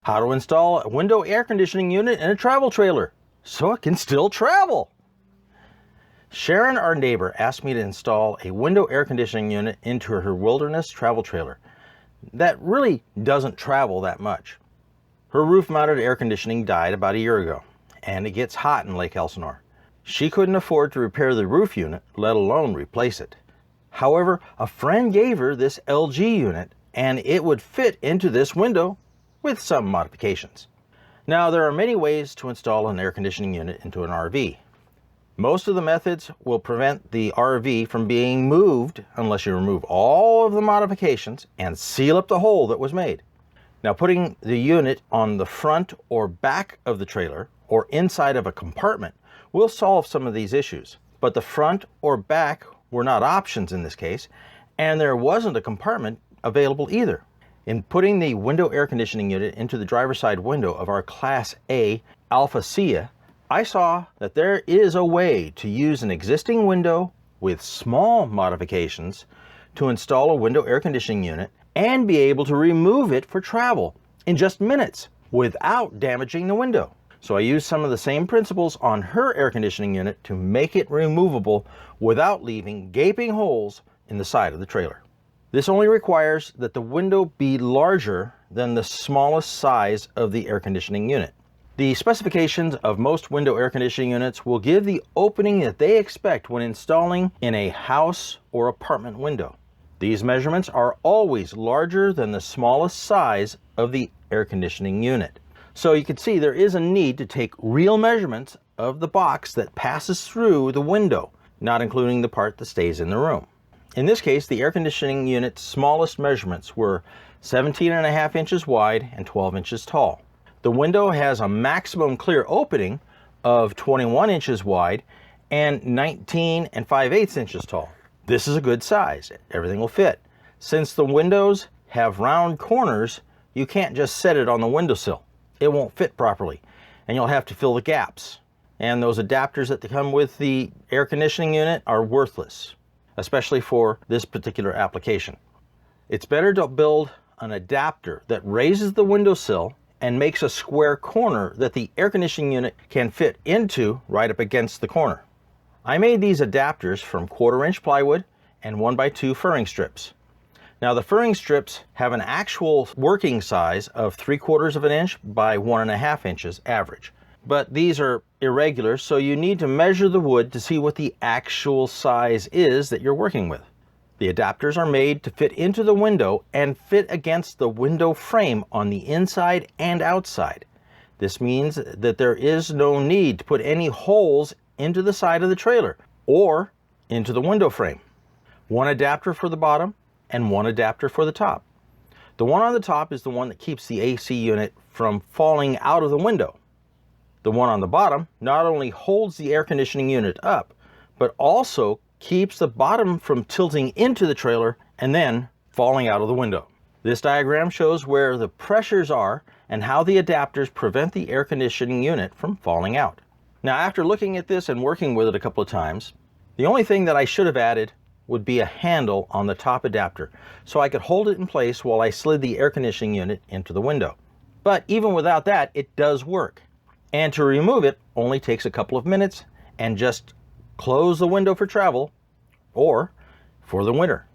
How to install a window air conditioning unit in a travel trailer so it can still travel. Sharron, our neighbor, asked me to install a window air conditioning unit into her wilderness travel trailer that really doesn't travel that much. Her roof-mounted air conditioning died about a year ago, and it gets hot in Lake Elsinore. She couldn't afford to repair the roof unit, let alone replace it. However, a friend gave her this LG unit, and it would fit into this window with some modifications. Now, there are many ways to install an air conditioning unit into an RV. Most of the methods will prevent the RV from being moved unless you remove all of the modifications and seal up the hole that was made. Now, putting the unit on the front or back of the trailer or inside of a compartment will solve some of these issues, but the front or back were not options in this case, and there wasn't a compartment available either. In putting the window air conditioning unit into the driver's side window of our Class A Alpha Sia, I saw that there is a way to use an existing window with small modifications to install a window air conditioning unit and be able to remove it for travel in just minutes without damaging the window. So I used some of the same principles on her air conditioning unit to make it removable without leaving gaping holes in the side of the trailer. This only requires that the window be larger than the smallest size of the air conditioning unit. The specifications of most window air conditioning units will give the opening that they expect when installing in a house or apartment window. These measurements are always larger than the smallest size of the air conditioning unit. So you can see there is a need to take real measurements of the box that passes through the window, not including the part that stays in the room. In this case, the air conditioning unit's smallest measurements were 17.5 inches wide and 12 inches tall. The window has a maximum clear opening of 21 inches wide and 19 5/8 inches tall. This is a good size. Everything will fit. Since the windows have round corners, you can't just set it on the windowsill. It won't fit properly, and you'll have to fill the gaps. And those adapters that come with the air conditioning unit are worthless, especially for this particular application. It's better to build an adapter that raises the windowsill and makes a square corner that the air conditioning unit can fit into right up against the corner. I made these adapters from 1/4-inch plywood and 1x2 furring strips. Now, the furring strips have an actual working size of 3/4 of an inch by 1.5 inches average. But these are irregular, so you need to measure the wood to see what the actual size is that you're working with. The adapters are made to fit into the window and fit against the window frame on the inside and outside. This means that there is no need to put any holes into the side of the trailer or into the window frame. One adapter for the bottom and one adapter for the top. The one on the top is the one that keeps the AC unit from falling out of the window. The one on the bottom not only holds the air conditioning unit up, but also keeps the bottom from tilting into the trailer and then falling out of the window. This diagram shows where the pressures are and how the adapters prevent the air conditioning unit from falling out. Now, after looking at this and working with it a couple of times, the only thing that I should have added would be a handle on the top adapter so I could hold it in place while I slid the air conditioning unit into the window. But even without that, it does work. And to remove it only takes a couple of minutes and just close the window for travel or for the winter.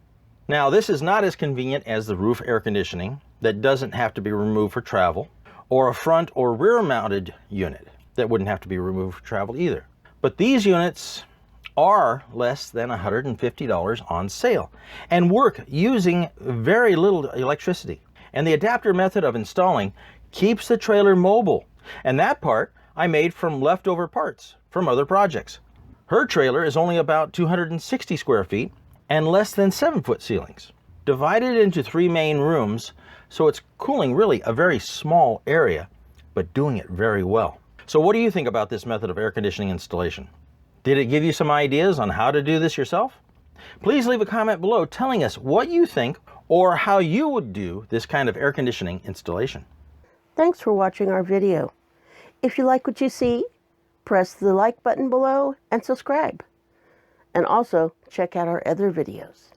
Now, this is not as convenient as the roof air conditioning that doesn't have to be removed for travel, or a front or rear mounted unit that wouldn't have to be removed for travel either. But these units are less than $150 on sale and work using very little electricity. And the adapter method of installing keeps the trailer mobile. And that part I made from leftover parts from other projects. Her trailer is only about 260 square feet and less than 7-foot ceilings, divided into 3 main rooms, so it's cooling really a very small area, but doing it very well. So what do you think about this method of air conditioning installation? Did it give you some ideas on how to do this yourself? Please leave a comment below telling us what you think or how you would do this kind of air conditioning installation. Thanks for watching our video. If you like what you see, press the like button below and subscribe. And also check out our other videos.